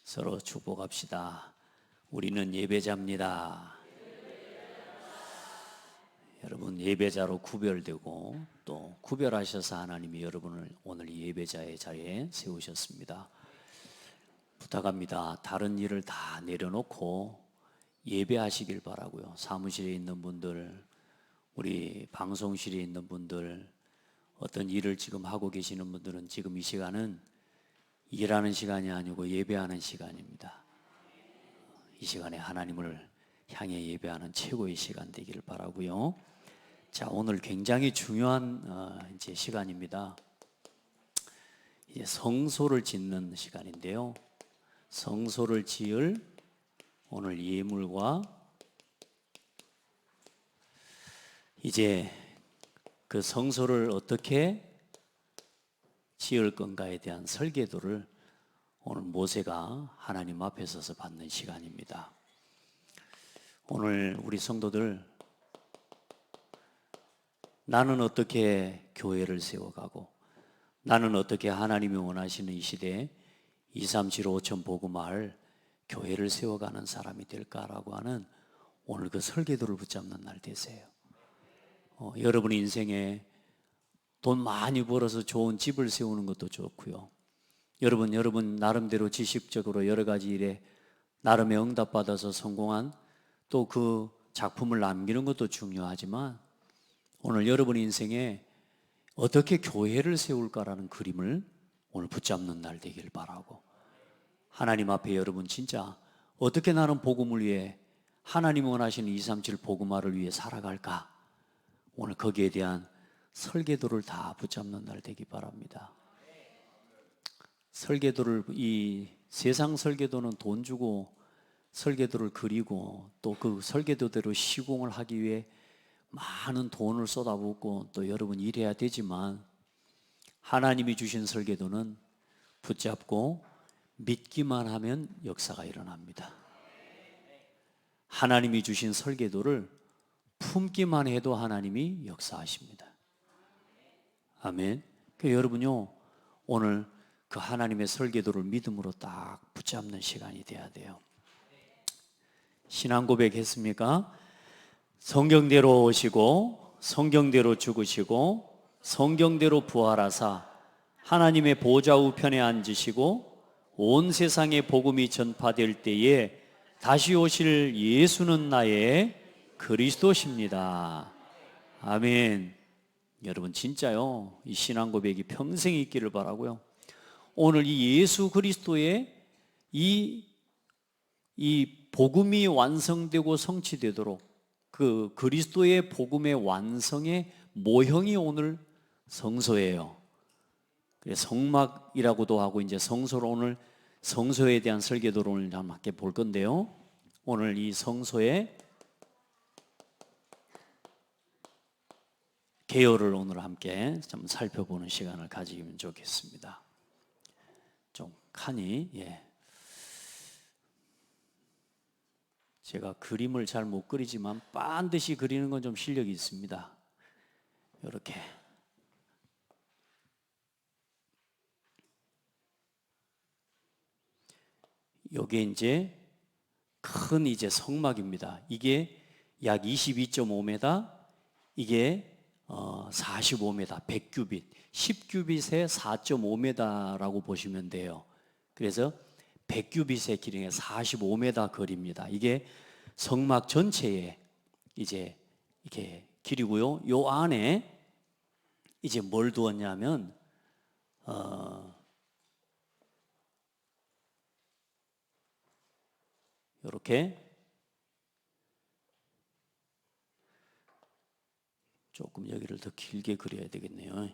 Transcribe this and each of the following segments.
서로 축복합시다. 우리는 예배자입니다. 여러분, 예배자로 구별되고 또 구별하셔서 하나님이 여러분을 오늘 예배자의 자리에 세우셨습니다. 부탁합니다. 다른 일을 다 내려놓고 예배하시길 바라고요. 사무실에 있는 분들, 우리 방송실에 있는 분들, 어떤 일을 지금 하고 계시는 분들은 지금 이 시간은 일하는 시간이 아니고 예배하는 시간입니다. 이 시간에 하나님을 향해 예배하는 최고의 시간 되기를 바라고요. 자, 오늘 굉장히 중요한 이제 시간입니다. 이제 성소를 짓는 시간인데요. 성소를 지을 오늘 예물과 이제 그 성소를 어떻게 지을 건가에 대한 설계도를 오늘 모세가 하나님 앞에 서서 받는 시간입니다. 오늘 우리 성도들, 나는 어떻게 교회를 세워가고 나는 어떻게 하나님이 원하시는 이 시대에 237 5천 복음화할 교회를 세워가는 사람이 될까라고 하는 오늘 그 설계도를 붙잡는 날 되세요. 여러분 인생에 돈 많이 벌어서 좋은 집을 세우는 것도 좋고요. 여러분 나름대로 지식적으로 여러 가지 일에 나름의 응답받아서 성공한 또 그 작품을 남기는 것도 중요하지만 오늘 여러분 인생에 어떻게 교회를 세울까라는 그림을 오늘 붙잡는 날 되길 바라고, 하나님 앞에 여러분 진짜 어떻게 나는 복음을 위해 하나님 원하시는 237 복음화를 위해 살아갈까, 오늘 거기에 대한 설계도를 다 붙잡는 날 되기 바랍니다. 설계도를, 이 세상 설계도는 돈 주고 설계도를 그리고 또 그 설계도대로 시공을 하기 위해 많은 돈을 쏟아붓고 또 여러분 일해야 되지만, 하나님이 주신 설계도는 붙잡고 믿기만 하면 역사가 일어납니다. 하나님이 주신 설계도를 품기만 해도 하나님이 역사하십니다. 아멘. 그러니까 여러분요, 오늘 그 하나님의 설계도를 믿음으로 딱 붙잡는 시간이 돼야 돼요. 신앙 고백했습니까? 성경대로 오시고 성경대로 죽으시고 성경대로 부활하사 하나님의 보좌 우편에 앉으시고 온 세상에 복음이 전파될 때에 다시 오실 예수는 나의 그리스도십니다. 아멘. 여러분 진짜요, 이 신앙 고백이 평생 있기를 바라고요. 오늘 이 예수 그리스도의 이 복음이 완성되고 성취되도록 그 그리스도의 복음의 완성의 모형이 오늘 성소예요. 성막이라고도 하고, 이제 성소로 오늘 성소에 대한 설계도를 오늘 함께 볼 건데요. 오늘 이 성소의 개요를 오늘 함께 좀 살펴보는 시간을 가지면 좋겠습니다. 좀 칸이, 제가 그림을 잘 못 그리지만 반드시 그리는 건 좀 실력이 있습니다. 이렇게 요게 이제 큰 이제 성막입니다. 이게 약 22.5m, 이게 45m, 100규빗, 10규빗에 4.5m라고 보시면 돼요. 그래서 100규빗의 길이가 45m 거리입니다. 이게 성막 전체에 이제 이렇게 길이고요. 요 안에 이제 뭘 두었냐면 이렇게 조금 여기를 더 길게 그려야 되겠네요.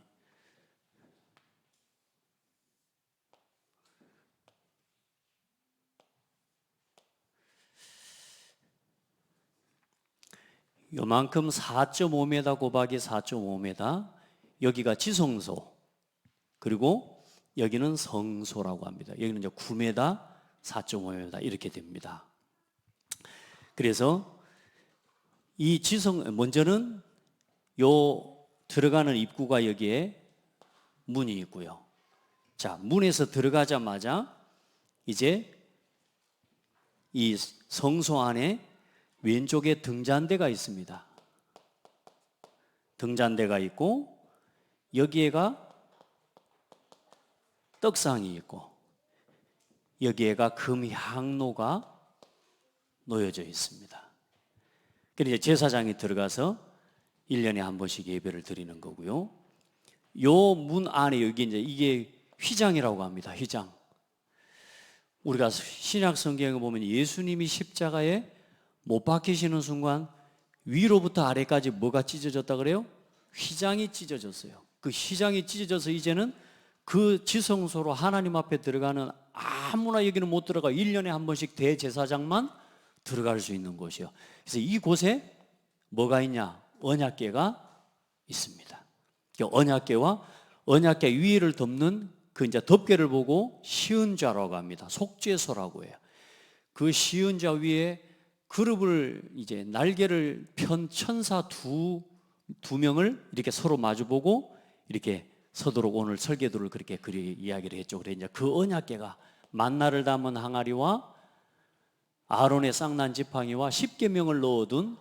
요만큼 4.5m 곱하기 4.5m, 여기가 지성소, 그리고 여기는 성소라고 합니다. 여기는 이제 9m, 4.5m 이렇게 됩니다. 그래서 이 먼저는 요 들어가는 입구가 여기에 문이 있고요. 자, 문에서 들어가자마자 이제 이 성소 안에 왼쪽에 등잔대가 있습니다. 등잔대가 있고 여기에가 떡상이 있고 여기에가 금향로가 놓여져 있습니다. 그래서 제사장이 들어가서 1년에 한 번씩 예배를 드리는 거고요. 요 문 안에 여기 이제 이게 휘장이라고 합니다. 휘장. 우리가 신약 성경에 보면 예수님이 십자가에 못 박히시는 순간 위로부터 아래까지 뭐가 찢어졌다 그래요? 휘장이 찢어졌어요. 그 휘장이 찢어져서 이제는 그 지성소로 하나님 앞에 들어가는 아무나 여기는 못 들어가 1년에 한 번씩 대제사장만 들어갈 수 있는 곳이요. 그래서 이곳에 뭐가 있냐? 언약궤가 있습니다. 언약궤와 언약궤 위를 덮는 그 이제 덮개를 보고 시은좌라고 합니다. 속죄소라고 해요. 그 시은좌 위에 그룹을 이제 날개를 편 천사 두 명을 이렇게 서로 마주보고 이렇게 서도록 오늘 설계도를 그렇게 이야기를 했죠. 그래 이제 그 언약궤가 만나를 담은 항아리와 아론의 쌍난 지팡이와 십계명을 넣어둔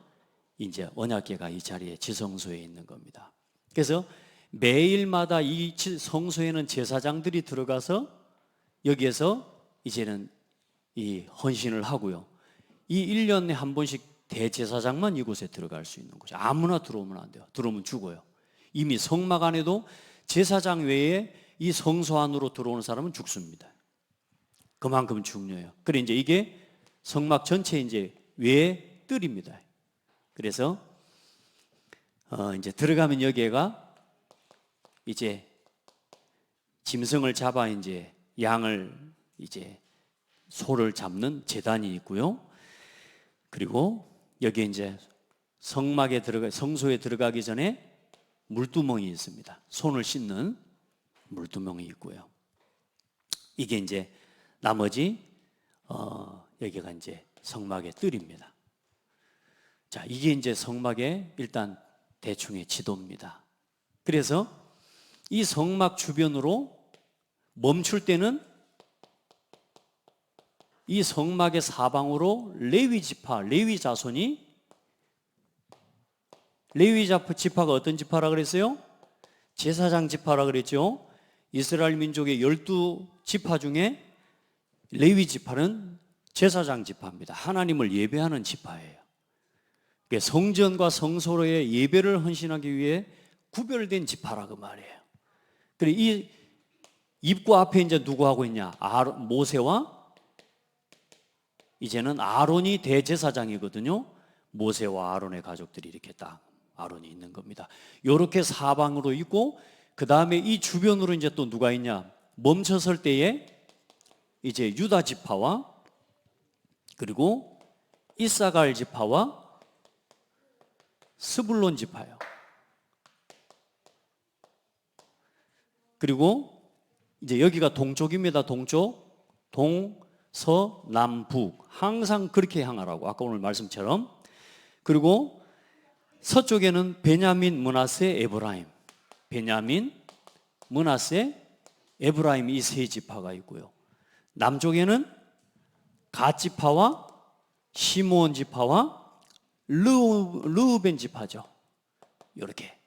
이제 언약궤가 이 자리에 지성소에 있는 겁니다. 그래서 매일마다 이 성소에는 제사장들이 들어가서 여기에서 이제는 이 헌신을 하고요. 이 1년에 한 번씩 대제사장만 이곳에 들어갈 수 있는 곳이 아무나 들어오면 안 돼요. 들어오면 죽어요. 이미 성막 안에도 제사장 외에 이 성소 안으로 들어오는 사람은 죽습니다. 그만큼 중요해요. 그래 이제 이게 성막 전체 이제 외의 뜰입니다. 그래서 이제 들어가면 여기가 이제 짐승을 잡아 이제 양을 이제 소를 잡는 제단이 있고요. 그리고 여기 이제 성소에 들어가기 전에 물두멍이 있습니다. 손을 씻는 물두멍이 있고요. 이게 이제 나머지 여기가 이제 성막의 뜰입니다. 자, 이게 이제 성막의 일단 대충의 지도입니다. 그래서 이 성막 주변으로 멈출 때는 이 성막의 사방으로 레위 지파, 레위 자손이 레위 지파가 어떤 지파라 그랬어요? 제사장 지파라 그랬죠. 이스라엘 민족의 12지파 중에 레위 지파는 제사장 지파입니다. 하나님을 예배하는 지파예요. 성전과 성소로의 예배를 헌신하기 위해 구별된 지파라 그 말이에요. 그리고 이 입구 앞에 이제 누구 하고 있냐? 모세와 이제는 아론이 대제사장이거든요. 모세와 아론의 가족들이 이렇게 딱 아론이 있는 겁니다. 이렇게 사방으로 있고 그 다음에 이 주변으로 이제 또 누가 있냐? 멈춰설 때에 이제 유다 지파와 그리고 이사갈 지파와 스불론 지파요. 그리고 이제 여기가 동쪽입니다. 동쪽, 동서, 남북 항상 그렇게 향하라고 아까 오늘 말씀처럼. 그리고 서쪽에는 베냐민, 므낫세, 에브라임, 베냐민, 므낫세, 에브라임 이 세 지파가 있고요. 남쪽에는 갓 지파와 시므온 지파와 르우벤 지파죠. 이렇게.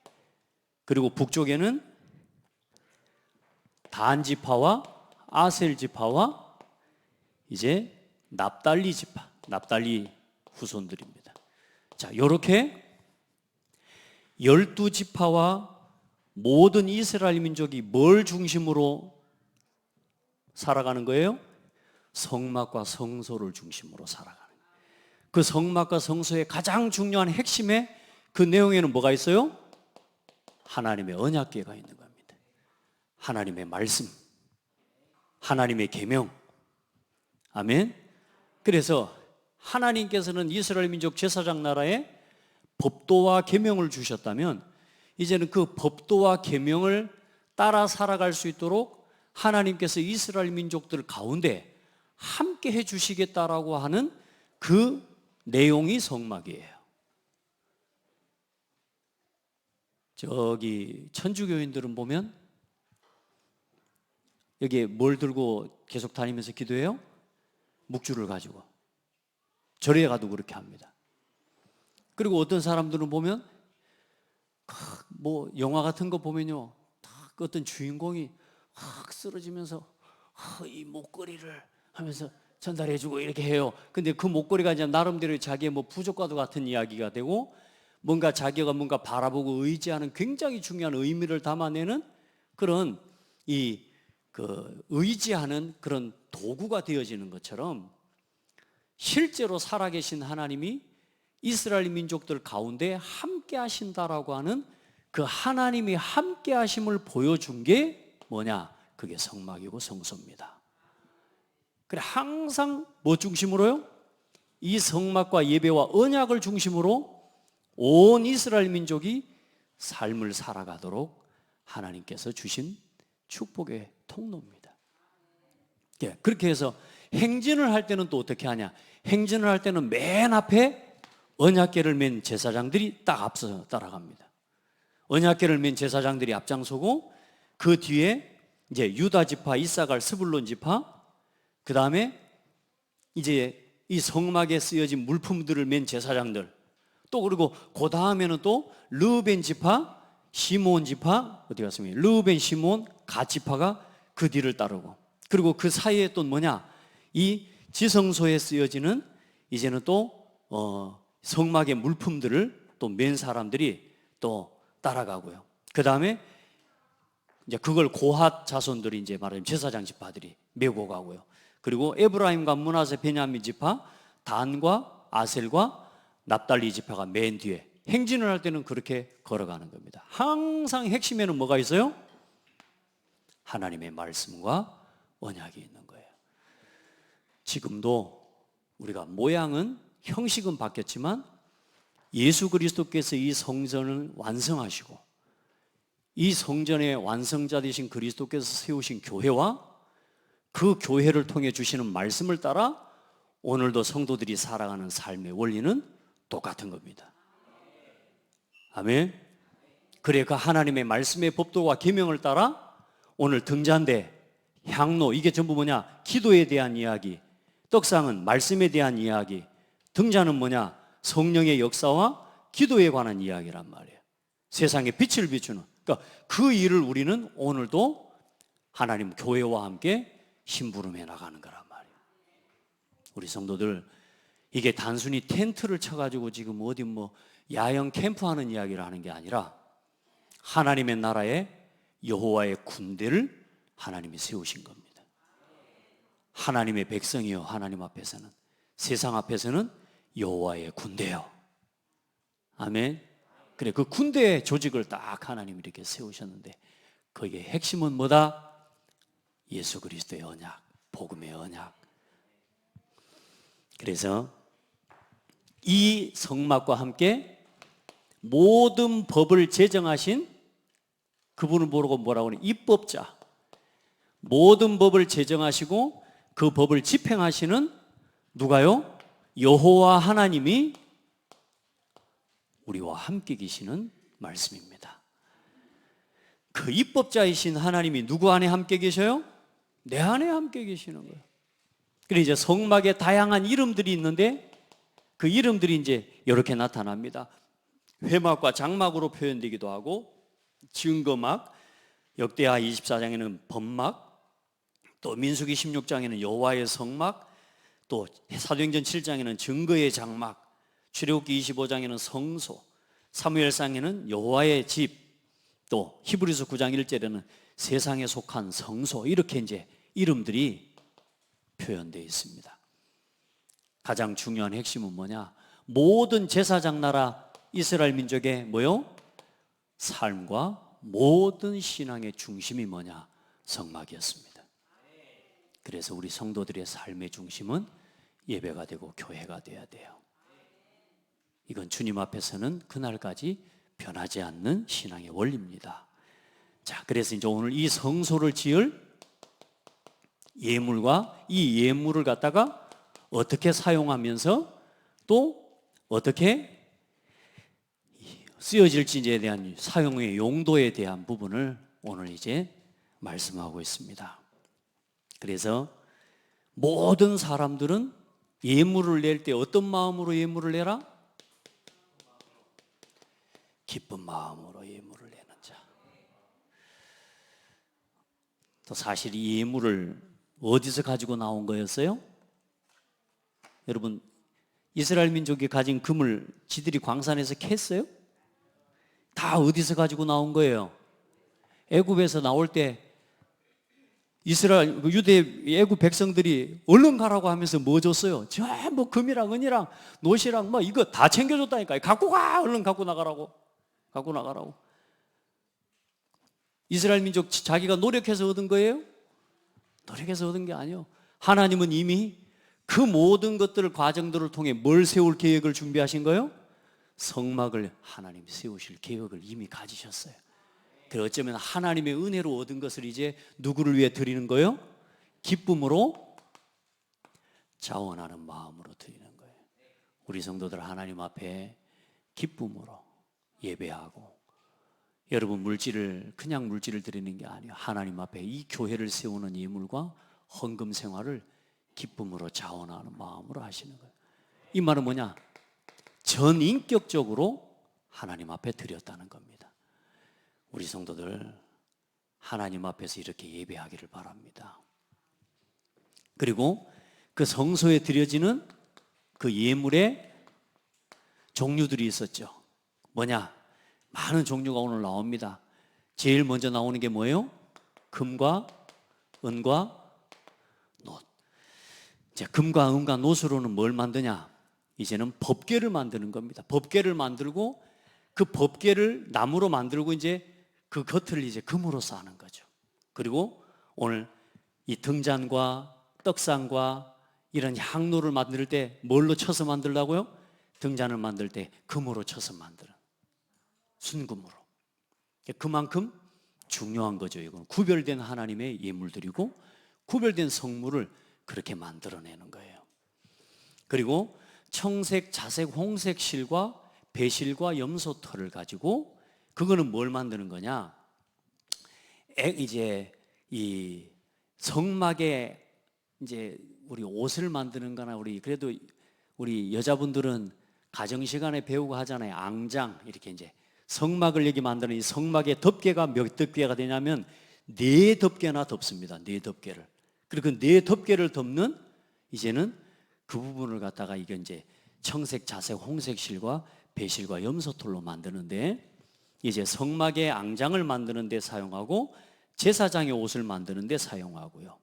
그리고 북쪽에는 단 지파와 아셀 지파와 이제 납달리 지파, 납달리 후손들입니다. 자, 이렇게 12지파와 모든 이스라엘 민족이 뭘 중심으로 살아가는 거예요? 성막과 성소를 중심으로 살아가는 거예요. 그 성막과 성소의 가장 중요한 핵심에 그 내용에는 뭐가 있어요? 하나님의 언약궤가 있는 겁니다. 하나님의 말씀, 하나님의 계명. 아멘. 그래서 하나님께서는 이스라엘 민족 제사장 나라에 법도와 계명을 주셨다면 이제는 그 법도와 계명을 따라 살아갈 수 있도록 하나님께서 이스라엘 민족들 가운데 함께 해 주시겠다라고 하는 그 내용이 성막이에요. 저기 천주교인들은 보면 여기에 뭘 들고 계속 다니면서 기도해요? 묵주를 가지고. 절에 가도 그렇게 합니다. 그리고 어떤 사람들은 보면 뭐 영화 같은 거 보면요, 딱 어떤 주인공이 확 쓰러지면서 이 목걸이를 하면서 전달해주고 이렇게 해요. 근데 그 목걸이가 이제 나름대로 자기의 뭐 부족과도 같은 이야기가 되고, 뭔가 자기가 뭔가 바라보고 의지하는 굉장히 중요한 의미를 담아내는 그런 의지하는 그런 도구가 되어지는 것처럼, 실제로 살아계신 하나님이 이스라엘 민족들 가운데 함께 하신다라고 하는 그 하나님이 함께 하심을 보여준 게 뭐냐? 그게 성막이고 성소입니다. 그래, 항상 뭐 중심으로요? 이 성막과 예배와 언약을 중심으로 온 이스라엘 민족이 삶을 살아가도록 하나님께서 주신 축복의 통로입니다. 예, 그렇게 해서 행진을 할 때는 또 어떻게 하냐? 행진을 할 때는 맨 앞에 언약궤를 맨 제사장들이 딱 앞서 따라갑니다. 언약궤를 맨 제사장들이 앞장서고, 그 뒤에 이제 유다 지파, 이사갈, 스불론 지파, 그 다음에 이제 이 성막에 쓰여진 물품들을 맨 제사장들, 또 그리고 그 다음에는 또 르우벤 지파, 시몬 지파, 어디 갔습니까? 르우벤, 시몬, 갓 지파가 그 뒤를 따르고, 그리고 그 사이에 또 뭐냐? 이 지성소에 쓰여지는 이제는 또 성막의 물품들을 또 맨 사람들이 또 따라가고요. 그 다음에 이제 그걸 고핫 자손들이 이제 말하면 제사장 지파들이 메고 가고요. 그리고 에브라임과 므낫세, 베냐민 지파, 단과 아셀과 납달리 지파가 맨 뒤에, 행진을 할 때는 그렇게 걸어가는 겁니다. 항상 핵심에는 뭐가 있어요? 하나님의 말씀과 언약이 있는 거예요. 지금도 우리가 모양은, 형식은 바뀌었지만 예수 그리스도께서 이 성전을 완성하시고 이 성전의 완성자 되신 그리스도께서 세우신 교회와 그 교회를 통해 주시는 말씀을 따라 오늘도 성도들이 살아가는 삶의 원리는 똑같은 겁니다. 아멘. 그래, 그 하나님의 말씀의 법도와 계명을 따라 오늘 등잔대, 향로, 이게 전부 뭐냐? 기도에 대한 이야기, 떡상은 말씀에 대한 이야기, 등잔은 뭐냐? 성령의 역사와 기도에 관한 이야기란 말이에요. 세상에 빛을 비추는, 그러니까 그 일을 우리는 오늘도 하나님 교회와 함께 심부름해 나가는 거란 말이에요. 우리 성도들, 이게 단순히 텐트를 쳐가지고 지금 어디 뭐 야영 캠프하는 이야기를 하는 게 아니라 하나님의 나라에 여호와의 군대를 하나님이 세우신 겁니다. 하나님의 백성이요, 하나님 앞에서는, 세상 앞에서는 여호와의 군대요. 아멘. 그래, 그 군대의 조직을 딱 하나님이 이렇게 세우셨는데, 거기에 핵심은 뭐다? 예수 그리스도의 언약, 복음의 언약. 그래서 이 성막과 함께 모든 법을 제정하신 그분을 모르고 뭐라고 하니? 입법자. 모든 법을 제정하시고 그 법을 집행하시는 누가요? 여호와 하나님이 우리와 함께 계시는 말씀입니다. 그 입법자이신 하나님이 누구 안에 함께 계셔요? 내 안에 함께 계시는 거예요. 그래서 이제 성막에 다양한 이름들이 있는데 그 이름들이 이제 이렇게 나타납니다. 회막과 장막으로 표현되기도 하고, 증거막, 역대하 24장에는 법막, 또 민수기 16장에는 여호와의 성막, 또 사도행전 7장에는 증거의 장막, 출애굽기 25장에는 성소, 사무엘상에는 여호와의 집, 또 히브리서 9장 1절에는 세상에 속한 성소, 이렇게 이제 이름들이 표현되어 있습니다. 가장 중요한 핵심은 뭐냐? 모든 제사장 나라 이스라엘 민족의 뭐요? 삶과 모든 신앙의 중심이 뭐냐? 성막이었습니다. 그래서 우리 성도들의 삶의 중심은 예배가 되고 교회가 되어야 돼요. 이건 주님 앞에서는 그날까지 변하지 않는 신앙의 원리입니다. 자, 그래서 이제 오늘 이 성소를 지을 예물과 이 예물을 갖다가 어떻게 사용하면서 또 어떻게 쓰여질지에 대한 사용의 용도에 대한 부분을 오늘 이제 말씀하고 있습니다. 그래서 모든 사람들은 예물을 낼 때 어떤 마음으로 예물을 내라? 기쁜 마음으로 예물을 내는 자. 또 사실 이 예물을 어디서 가지고 나온 거였어요? 여러분, 이스라엘 민족이 가진 금을 지들이 광산에서 캤어요? 다 어디서 가지고 나온 거예요? 애굽에서 나올 때 이스라엘 유대 애굽 백성들이 얼른 가라고 하면서 뭐 줬어요? 전부 금이랑 은이랑 노시랑 뭐 이거 다 챙겨줬다니까요. 갖고 가, 얼른 갖고 나가라고. 이스라엘 민족 자기가 노력해서 얻은 거예요? 노력해서 얻은 게 아니에요. 하나님은 이미 그 모든 것들을 과정들을 통해 뭘 세울 계획을 준비하신 거예요? 성막을 하나님이 세우실 계획을 이미 가지셨어요. 그 어쩌면 하나님의 은혜로 얻은 것을 이제 누구를 위해 드리는 거예요? 기쁨으로 자원하는 마음으로 드리는 거예요. 우리 성도들 하나님 앞에 기쁨으로 예배하고, 여러분 그냥 물질을 드리는 게 아니에요. 하나님 앞에 이 교회를 세우는 예물과 헌금 생활을 기쁨으로 자원하는 마음으로 하시는 거예요. 이 말은 뭐냐? 전인격적으로 하나님 앞에 드렸다는 겁니다. 우리 성도들 하나님 앞에서 이렇게 예배하기를 바랍니다. 그리고 그 성소에 드려지는 그 예물의 종류들이 있었죠. 뭐냐? 많은 종류가 오늘 나옵니다. 제일 먼저 나오는 게 뭐예요? 금과 은과 놋. 이제 금과 은과 놋으로는 뭘 만드냐? 이제는 법궤를 만드는 겁니다. 법궤를 만들고 그 법궤를 나무로 만들고 이제 그 겉을 이제 금으로 쌓는 거죠. 그리고 오늘 이 등잔과 떡상과 이런 향로를 만들 때 뭘로 쳐서 만들라고요? 등잔을 만들 때 금으로 쳐서 만드는, 순금으로. 그만큼 중요한 거죠. 이건 구별된 하나님의 예물들이고 구별된 성물을 그렇게 만들어내는 거예요. 그리고 청색, 자색, 홍색 실과 배실과 염소털을 가지고, 그거는 뭘 만드는 거냐? 이제 이 성막에 이제 우리 옷을 만드는 거나, 그래도 우리 여자분들은 가정 시간에 배우고 하잖아요. 앙장, 이렇게 이제 성막을 여기 만드는 이 성막의 덮개가 몇 덮개가 되냐면 4덮개나 덮습니다. 4덮개를. 그리고 그 4덮개를 덮는 이제는 그 부분을 갖다가 이게 이제 청색, 자색, 홍색 실과 배실과 염소털로 만드는데, 이제 성막의 앙장을 만드는 데 사용하고 제사장의 옷을 만드는 데 사용하고요.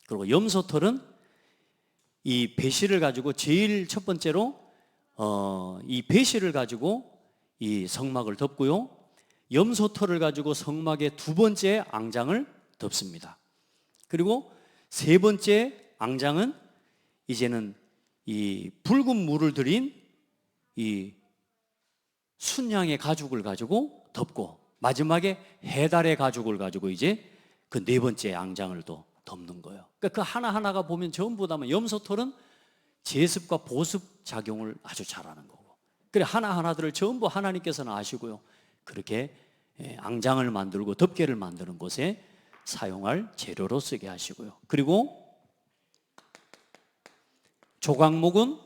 그리고 염소털은 이 배실을 가지고 제일 첫 번째로 이 배실을 가지고 이 성막을 덮고요. 염소털을 가지고 성막의 두 번째 앙장을 덮습니다. 그리고 세 번째 앙장은 이제는 이 붉은 물을 들인 이 순양의 가죽을 가지고 덮고, 마지막에 해달의 가죽을 가지고 이제 그 네 번째 앙장을 또 덮는 거예요. 그러니까 그 하나하나가 보면 전부 다 염소털은 제습과 보습 작용을 아주 잘하는 거고, 그래 하나하나들을 전부 하나님께서는 아시고요. 그렇게 앙장을 만들고 덮개를 만드는 곳에 사용할 재료로 쓰게 하시고요. 그리고 조각목은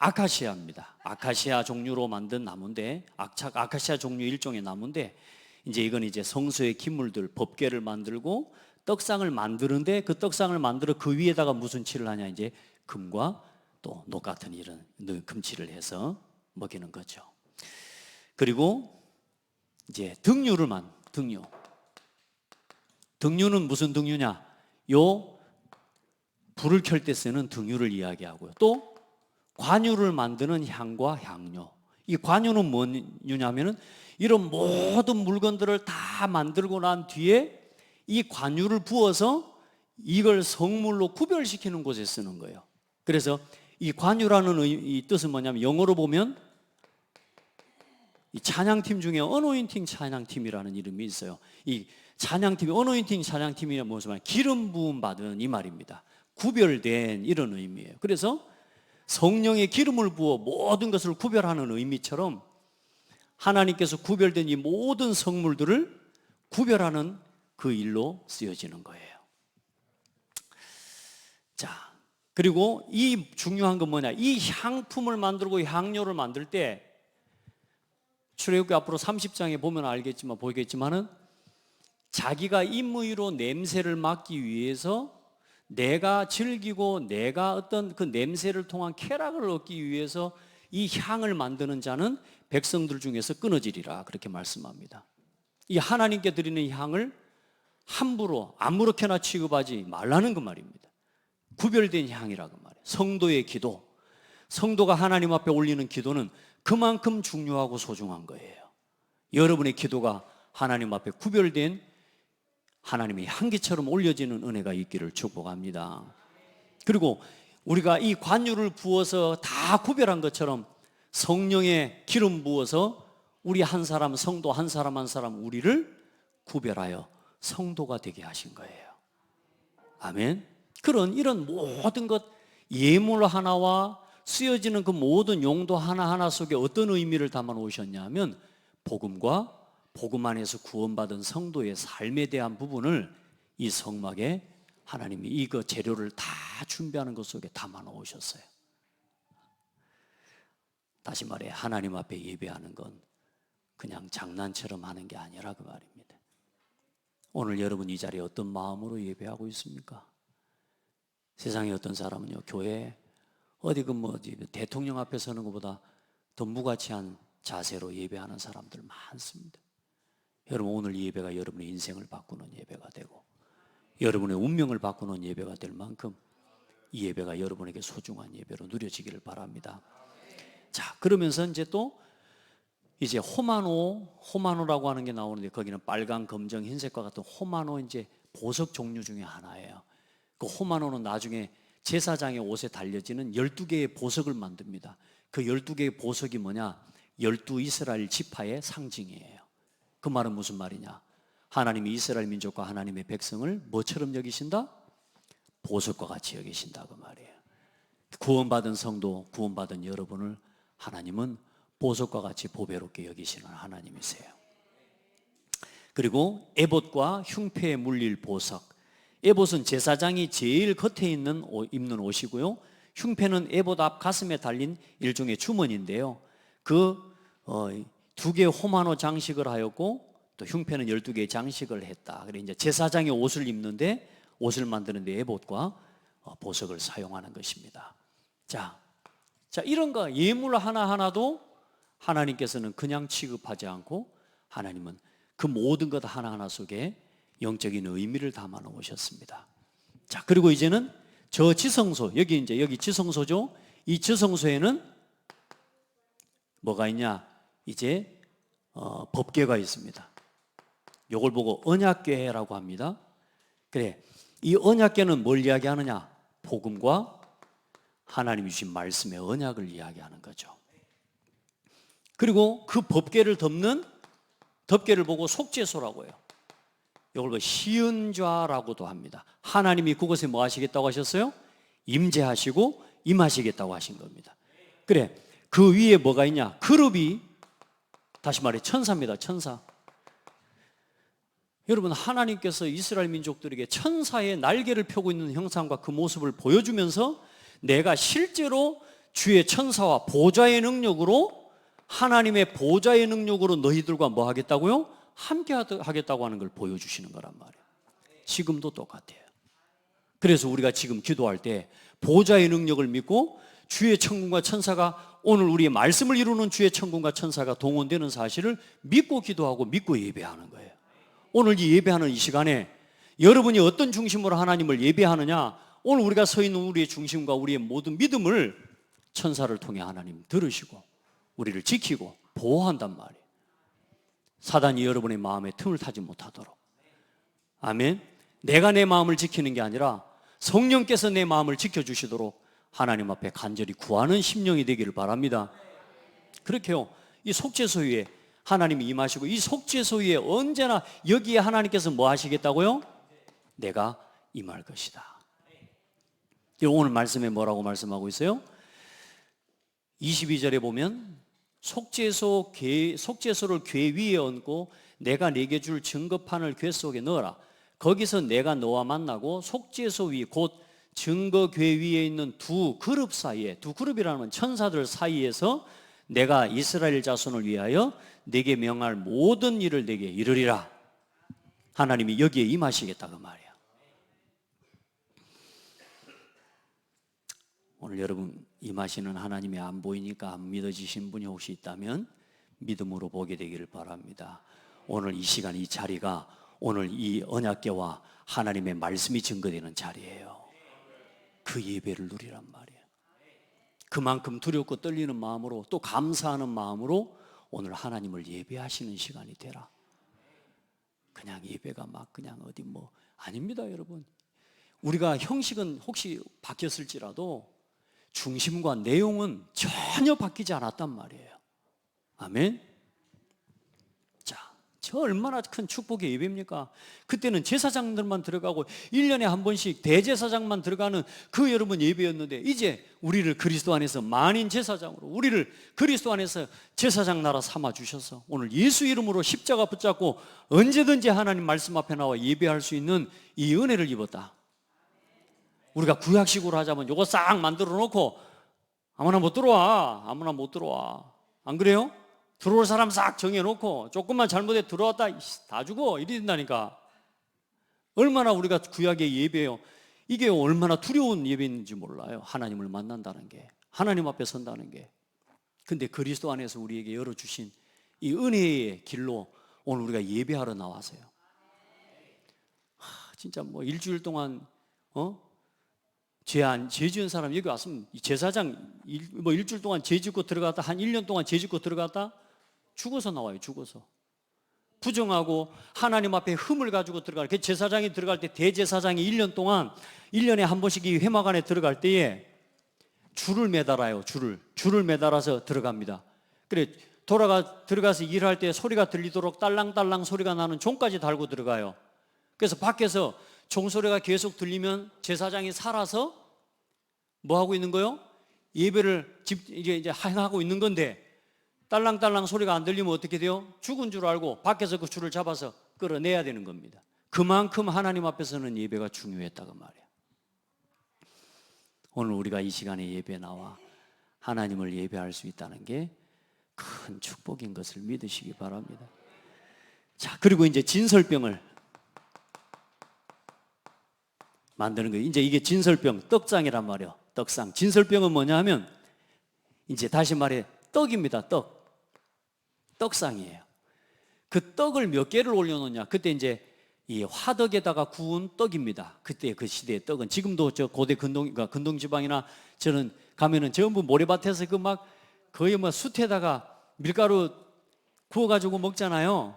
아카시아입니다. 아카시아 종류로 만든 나무인데, 아카시아 종류 일종의 나무인데, 이제 이건 이제 성소의 기물들, 법궤를 만들고 떡상을 만드는데, 그 떡상을 만들어 그 위에다가 무슨 칠을 하냐? 이제 금과 또 녹 같은 이런 금칠을 해서 먹이는 거죠. 그리고 이제 등유는 무슨 등유냐? 요 불을 켤 때 쓰는 등유를 이야기하고요. 또 관유를 만드는 향과 향료. 이 관유는 뭐냐면은 이런 모든 물건들을 다 만들고 난 뒤에 이 관유를 부어서 이걸 성물로 구별시키는 곳에 쓰는 거예요. 그래서 이 관유라는 이 뜻은 뭐냐면, 영어로 보면 이 찬양팀 중에 어노인팅 찬양팀이라는 이름이 있어요. 이 찬양팀이, 어노인팅 찬양팀이 무슨 말이에요? 기름 부음 받은 이 말입니다. 구별된 이런 의미예요. 그래서 성령의 기름을 부어 모든 것을 구별하는 의미처럼 하나님께서 구별된 이 모든 성물들을 구별하는 그 일로 쓰여지는 거예요. 자, 그리고 이 중요한 건 뭐냐, 이 향품을 만들고 향료를 만들 때 출애굽기 앞으로 30장에 보면 알겠지만 보이겠지만은 자기가 임의로 냄새를 맡기 위해서 내가 즐기고 내가 어떤 그 냄새를 통한 쾌락을 얻기 위해서 이 향을 만드는 자는 백성들 중에서 끊어지리라 그렇게 말씀합니다. 이 하나님께 드리는 향을 함부로 아무렇게나 취급하지 말라는 그 말입니다. 구별된 향이라고 말이에요. 성도의 기도, 성도가 하나님 앞에 올리는 기도는 그만큼 중요하고 소중한 거예요. 여러분의 기도가 하나님 앞에 구별된 하나님의 향기처럼 올려지는 은혜가 있기를 축복합니다. 그리고 우리가 이 관유를 부어서 다 구별한 것처럼 성령의 기름 부어서 우리 한 사람, 성도 한 사람 한 사람 우리를 구별하여 성도가 되게 하신 거예요. 아멘. 이런 모든 것, 예물 하나와 쓰여지는 그 모든 용도 하나하나 속에 어떤 의미를 담아 놓으셨냐면 복음과 복음 안에서 구원받은 성도의 삶에 대한 부분을 이 성막에 하나님이 이거 재료를 다 준비하는 것 속에 담아 놓으셨어요. 다시 말해 하나님 앞에 예배하는 건 그냥 장난처럼 하는 게 아니라 그 말입니다. 오늘 여러분 이 자리에 어떤 마음으로 예배하고 있습니까? 세상에 어떤 사람은요, 교회 어디 대통령 앞에 서는 것보다 더 무가치한 자세로 예배하는 사람들 많습니다. 여러분 오늘 이 예배가 여러분의 인생을 바꾸는 예배가 되고 여러분의 운명을 바꾸는 예배가 될 만큼 이 예배가 여러분에게 소중한 예배로 누려지기를 바랍니다. 자, 그러면서 이제 호마노라고 하는 게 나오는데 거기는 빨강, 검정, 흰색과 같은 호마노 이제 보석 종류 중에 하나예요. 그 호마노는 나중에 제사장의 옷에 달려지는 12개의 보석을 만듭니다. 그 12개의 보석이 뭐냐? 12 이스라엘 지파의 상징이에요. 그 말은 무슨 말이냐? 하나님이 이스라엘 민족과 하나님의 백성을 뭐처럼 여기신다? 보석과 같이 여기신다 그 말이에요. 구원받은 성도, 구원받은 여러분을 하나님은 보석과 같이 보배롭게 여기시는 하나님이세요. 그리고 에봇과 흉패에 물릴 보석. 에봇은 제사장이 제일 겉에 입는 옷이고요. 흉패는 에봇 앞 가슴에 달린 일종의 주머니인데요. 두 개의 호마노 장식을 하였고 또 흉패는 12개의 장식을 했다. 그래 이제 제사장이 옷을 입는데 옷을 만드는데 에봇과 보석을 사용하는 것입니다. 자, 이런 거 예물 하나하나도 하나님께서는 그냥 취급하지 않고 하나님은 그 모든 것 하나하나 속에 영적인 의미를 담아 놓으셨습니다. 자, 그리고 이제는 저 지성소, 여기 지성소죠. 이 지성소에는 뭐가 있냐? 이제 법궤가 있습니다. 이걸 보고 언약궤라고 합니다. 그래, 이 언약궤는 뭘 이야기하느냐? 복음과 하나님이 주신 말씀의 언약을 이야기하는 거죠. 그리고 그 법궤를 덮는 덮개를 보고 속죄소라고 해요. 이걸 보고 시은좌라고도 합니다. 하나님이 그곳에 뭐 하시겠다고 하셨어요? 임재하시고 임하시겠다고 하신 겁니다. 그래, 그 위에 뭐가 있냐? 그룹이 다시 말해 천사입니다. 천사. 여러분 하나님께서 이스라엘 민족들에게 천사의 날개를 펴고 있는 형상과 그 모습을 보여주면서 내가 실제로 주의 천사와 보좌의 능력으로 하나님의 보좌의 능력으로 너희들과 뭐 하겠다고요? 함께 하겠다고 하는 걸 보여주시는 거란 말이에요. 지금도 똑같아요. 그래서 우리가 지금 기도할 때 보좌의 능력을 믿고 주의 천군과 천사가 오늘 우리의 말씀을 이루는 주의 천군과 천사가 동원되는 사실을 믿고 기도하고 믿고 예배하는 거예요. 오늘 이 예배하는 이 시간에 여러분이 어떤 중심으로 하나님을 예배하느냐, 오늘 우리가 서 있는 우리의 중심과 우리의 모든 믿음을 천사를 통해 하나님 들으시고 우리를 지키고 보호한단 말이에요. 사단이 여러분의 마음에 틈을 타지 못하도록. 아멘. 내가 내 마음을 지키는 게 아니라 성령께서 내 마음을 지켜주시도록 하나님 앞에 간절히 구하는 심령이 되기를 바랍니다. 그렇게요, 이 속죄소 위에 하나님이 임하시고 이 속죄소 위에 언제나 여기에 하나님께서 뭐 하시겠다고요? 내가 임할 것이다. 오늘 말씀에 뭐라고 말씀하고 있어요? 22절에 보면 속죄소를 궤 위에 얹고 내가 네게 줄 증거판을 궤 속에 넣어라. 거기서 내가 너와 만나고 속죄소 위 곧 증거궤 위에 있는 두 그룹 사이에, 두 그룹이라는 천사들 사이에서 내가 이스라엘 자손을 위하여 내게 명할 모든 일을 내게 이르리라. 하나님이 여기에 임하시겠다 그 말이야. 오늘 여러분 임하시는 하나님이 안 보이니까 안 믿어지신 분이 혹시 있다면 믿음으로 보게 되기를 바랍니다. 오늘 이 시간 이 자리가 오늘 이 언약궤와 하나님의 말씀이 증거되는 자리예요. 그 예배를 누리란 말이에요. 그만큼 두렵고 떨리는 마음으로 또 감사하는 마음으로 오늘 하나님을 예배하시는 시간이 되라. 그냥 예배가 막 그냥 어디 뭐 아닙니다, 여러분. 우리가 형식은 혹시 바뀌었을지라도 중심과 내용은 전혀 바뀌지 않았단 말이에요. 아멘. 저 얼마나 큰 축복의 예배입니까? 그때는 제사장들만 들어가고 1년에 한 번씩 대제사장만 들어가는 그 여러분 예배였는데 이제 우리를 그리스도 안에서 만인 제사장으로 우리를 그리스도 안에서 제사장 나라 삼아 주셔서 오늘 예수 이름으로 십자가 붙잡고 언제든지 하나님 말씀 앞에 나와 예배할 수 있는 이 은혜를 입었다. 우리가 구약식으로 하자면 요거 싹 만들어 놓고 아무나 못 들어와, 아무나 못 들어와. 안 그래요? 들어올 사람 싹 정해놓고 조금만 잘못해 들어왔다 다 죽어 이리 된다니까. 얼마나 우리가 구약의 예배예요. 이게 얼마나 두려운 예배인지 몰라요. 하나님을 만난다는 게, 하나님 앞에 선다는 게. 근데 그리스도 안에서 우리에게 열어주신 이 은혜의 길로 오늘 우리가 예배하러 나와서요. 진짜 뭐 일주일 동안 죄 지은 사람 여기 왔으면 제사장 뭐 일주일 동안 죄 짓고 들어갔다 한 1년 동안 죄 짓고 들어갔다 죽어서 나와요. 죽어서 부정하고 하나님 앞에 흠을 가지고 들어갈 그 제사장이 들어갈 때 대제사장이 1년 동안 1년에 한 번씩 이 회막 안에 들어갈 때에 줄을 매달아요. 줄을 매달아서 들어갑니다. 그래 들어가서 일할 때 소리가 들리도록 딸랑딸랑 소리가 나는 종까지 달고 들어가요. 그래서 밖에서 종소리가 계속 들리면 제사장이 살아서 뭐 하고 있는 거요? 예배를 이제 행하고 있는 건데 딸랑딸랑 소리가 안 들리면 어떻게 돼요? 죽은 줄 알고 밖에서 그 줄을 잡아서 끌어내야 되는 겁니다. 그만큼 하나님 앞에서는 예배가 중요했다고 말이에요. 오늘 우리가 이 시간에 예배에 나와 하나님을 예배할 수 있다는 게 큰 축복인 것을 믿으시기 바랍니다. 자, 그리고 이제 진설병을 만드는 거예요. 이제 이게 진설병, 떡상이란 말이에요. 떡상. 진설병은 뭐냐 하면 이제 다시 말해 떡입니다. 떡상이에요. 그 떡을 몇 개를 올려놓냐? 그때 이제 이 화덕에다가 구운 떡입니다. 그때 그 시대의 떡은 지금도 저 고대 근동 지방이나 저는 가면은 전부 모래밭에서 그 막 거의 뭐 숯에다가 밀가루 구워가지고 먹잖아요.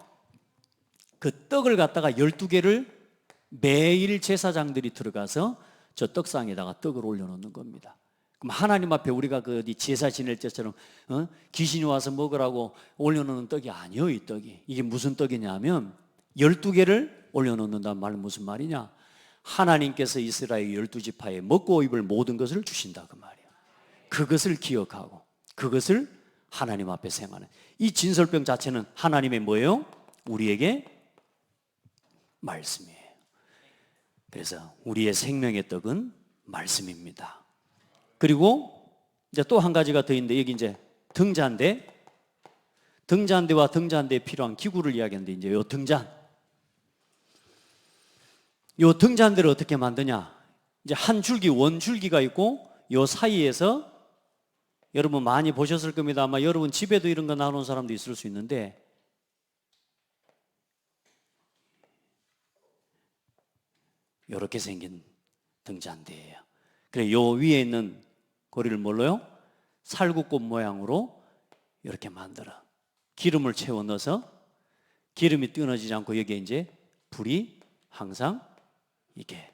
그 떡을 갖다가 12개를 매일 제사장들이 들어가서 저 떡상에다가 떡을 올려놓는 겁니다. 그럼 하나님 앞에 우리가 그 어디 제사 지낼 때처럼 귀신이 와서 먹으라고 올려놓는 떡이 아니에요. 이 떡이 이게 무슨 떡이냐면 12개를 올려놓는다는 말은 무슨 말이냐? 하나님께서 이스라엘 12지파에 먹고 입을 모든 것을 주신다 그 말이에요. 그것을 기억하고 그것을 하나님 앞에 생하는 이 진설병 자체는 하나님의 뭐예요? 우리에게 말씀이에요. 그래서 우리의 생명의 떡은 말씀입니다. 그리고 이제 또 한 가지가 더 있는데 여기 이제 등잔대와 등잔대에 필요한 기구를 이야기하는데 이제 요 등잔대를 어떻게 만드냐? 이제 한 줄기 원줄기가 있고 요 사이에서 여러분 많이 보셨을 겁니다. 아마 여러분 집에도 이런 거 나오는 사람도 있을 수 있는데 이렇게 생긴 등잔대예요. 그래 요 위에 있는 고리를 뭘로요? 살구꽃 모양으로 이렇게 만들어 기름을 채워 넣어서 기름이 끊어지지 않고 여기에 이제 불이 항상 이게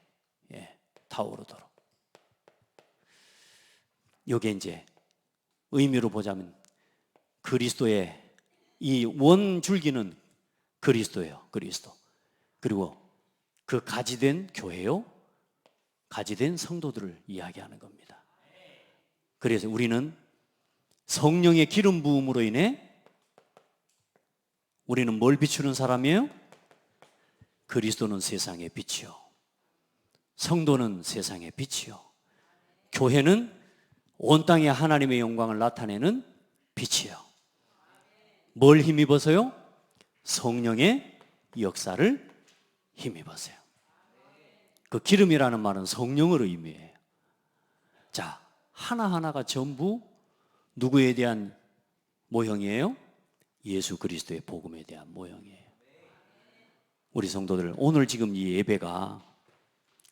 타오르도록. 이게 이제 의미로 보자면 그리스도의 이 원줄기는 그리스도예요. 그리스도. 그리고 그 가지된 교회요, 가지된 성도들을 이야기하는 겁니다. 그래서 우리는 성령의 기름 부음으로 인해 우리는 뭘 비추는 사람이에요? 그리스도는 세상의 빛이요 성도는 세상의 빛이요, 교회는 온 땅에 하나님의 영광을 나타내는 빛이요. 뭘 힘입어서요? 성령의 역사를 힘입어서요. 그 기름이라는 말은 성령을 의미해요. 자, 하나하나가 전부 누구에 대한 모형이에요? 예수 그리스도의 복음에 대한 모형이에요. 우리 성도들, 오늘 지금 이 예배가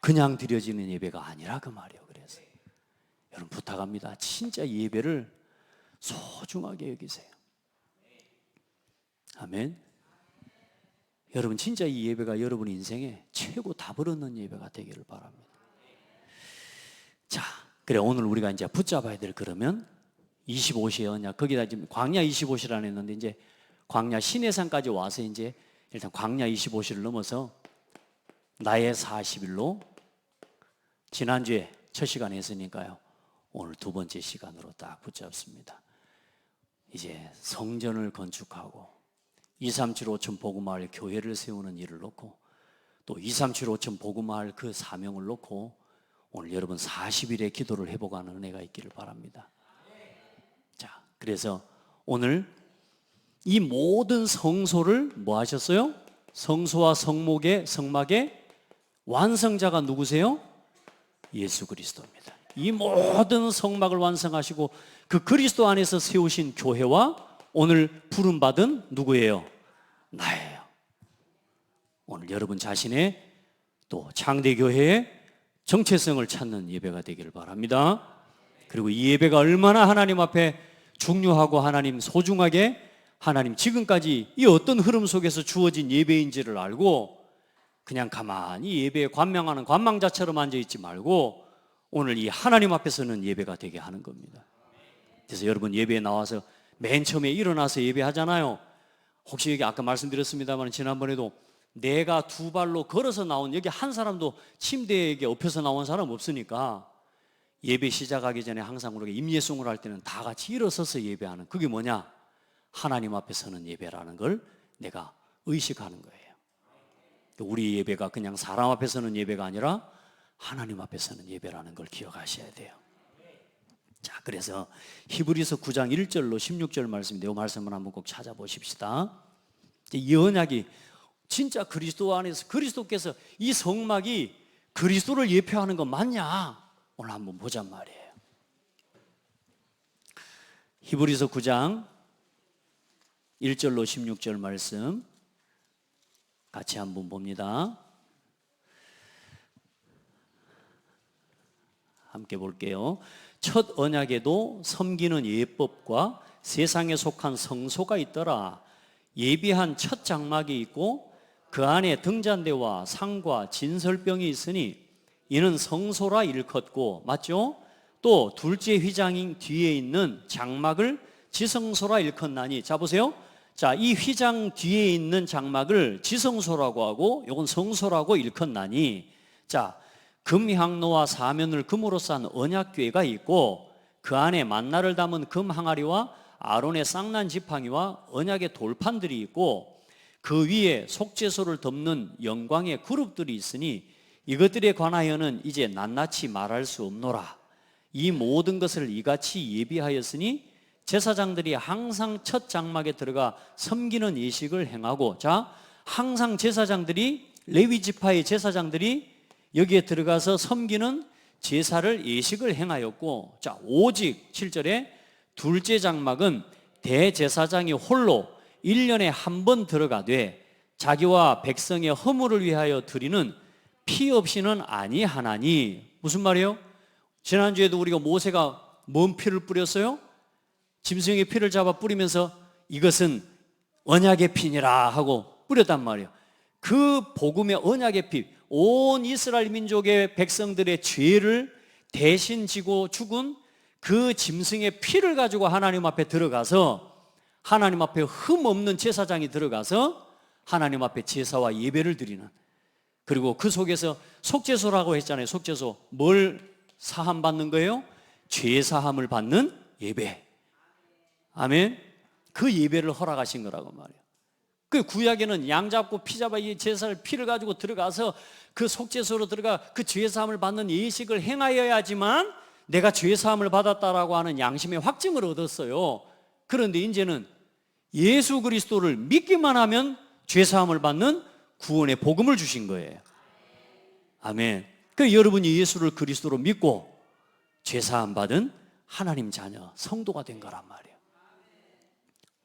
그냥 드려지는 예배가 아니라 그 말이에요. 그래서 여러분 부탁합니다. 진짜 이 예배를 소중하게 여기세요. 아멘. 여러분 진짜 이 예배가 여러분 인생에 최고 답을 얻는 예배가 되기를 바랍니다. 자, 그래 오늘 우리가 이제 붙잡아야 될 그러면 25시의 언약, 거기다 지금 광야 25시라는 했는데 이제 광야 시내산까지 와서 이제 일단 광야 25시를 넘어서 나의 40일로 지난주에 첫 시간 했으니까요. 오늘 두 번째 시간으로 딱 붙잡습니다. 이제 성전을 건축하고 237호천 복음마을 교회를 세우는 일을 놓고 또 237호천 복음마을 그 사명을 놓고 오늘 여러분 40일의 기도를 해보가는 은혜가 있기를 바랍니다. 자, 그래서 오늘 이 모든 성소를 뭐 하셨어요? 성소와 성막의 완성자가 누구세요? 예수 그리스도입니다. 이 모든 성막을 완성하시고 그 그리스도 안에서 세우신 교회와 오늘 부름받은 누구예요? 나예요. 오늘 여러분 자신의 또 장대교회의 정체성을 찾는 예배가 되기를 바랍니다. 그리고 이 예배가 얼마나 하나님 앞에 중요하고 하나님 소중하게 하나님 지금까지 이 어떤 흐름 속에서 주어진 예배인지를 알고 그냥 가만히 예배에 관망하는 관망자처럼 앉아있지 말고 오늘 이 하나님 앞에서는 예배가 되게 하는 겁니다. 그래서 여러분 예배에 나와서 맨 처음에 일어나서 예배하잖아요. 혹시 여기 아까 말씀드렸습니다만 지난번에도 내가 두 발로 걸어서 나온, 여기 한 사람도 침대에 엎혀서 나온 사람 없으니까 예배 시작하기 전에 항상 우리가 임예송을 할 때는 다 같이 일어서서 예배하는, 그게 뭐냐? 하나님 앞에 서는 예배라는 걸 내가 의식하는 거예요. 우리 예배가 그냥 사람 앞에 서는 예배가 아니라 하나님 앞에 서는 예배라는 걸 기억하셔야 돼요. 자, 그래서 히브리서 9장 1절로 16절 말씀인데 이 말씀을 한번 꼭 찾아보십시다. 이 언약이 진짜 그리스도 안에서 그리스도께서 이 성막이 그리스도를 예표하는 거 맞냐? 오늘 한번 보잔 말이에요. 히브리서 9장 1절로 16절 말씀 같이 한번 봅니다. 함께 볼게요. 첫 언약에도 섬기는 예법과 세상에 속한 성소가 있더라. 예비한 첫 장막이 있고 그 안에 등잔대와 상과 진설병이 있으니 이는 성소라 일컫고, 맞죠? 또 둘째 휘장 뒤에 있는 장막을 지성소라 일컫나니. 자 보세요. 자, 이 휘장 뒤에 있는 장막을 지성소라고 하고 이건 성소라고 일컫나니. 자, 금향로와 사면을 금으로 싼 언약궤가 있고 그 안에 만나를 담은 금 항아리와 아론의 쌍난 지팡이와 언약의 돌판들이 있고 그 위에 속죄소를 덮는 영광의 그룹들이 있으니 이것들에 관하여는 이제 낱낱이 말할 수 없노라. 이 모든 것을 이같이 예비하였으니 제사장들이 항상 첫 장막에 들어가 섬기는 예식을 행하고, 자, 항상 제사장들이, 레위 지파의 제사장들이 여기에 들어가서 섬기는 제사를 예식을 행하였고, 자, 오직 7절에 둘째 장막은 대제사장이 홀로 1년에 한 번 들어가되 자기와 백성의 허물을 위하여 드리는 피 없이는 아니하나니. 무슨 말이에요? 지난주에도 우리가 모세가 뭔 피를 뿌렸어요? 짐승의 피를 잡아 뿌리면서 이것은 언약의 피니라 하고 뿌렸단 말이에요. 그 복음의 언약의 피, 온 이스라엘 민족의 백성들의 죄를 대신 지고 죽은 그 짐승의 피를 가지고 하나님 앞에 들어가서 하나님 앞에 흠 없는 제사장이 들어가서 하나님 앞에 제사와 예배를 드리는, 그리고 그 속에서 속죄소라고 했잖아요. 속죄소, 뭘 사함 받는 거예요? 죄 사함을 받는 예배. 아멘. 그 예배를 허락하신 거라고 말이에요. 그 구약에는 양 잡고 피 잡아 이 제사를 피를 가지고 들어가서 그 속죄소로 들어가 그 죄사함을 받는 예식을 행하여야지만 내가 죄사함을 받았다라고 하는 양심의 확증을 얻었어요. 그런데 이제는 예수 그리스도를 믿기만 하면 죄사함을 받는 구원의 복음을 주신 거예요. 아멘. 그 여러분이 예수를 그리스도로 믿고 죄사함 받은 하나님 자녀 성도가 된 거란 말이에요.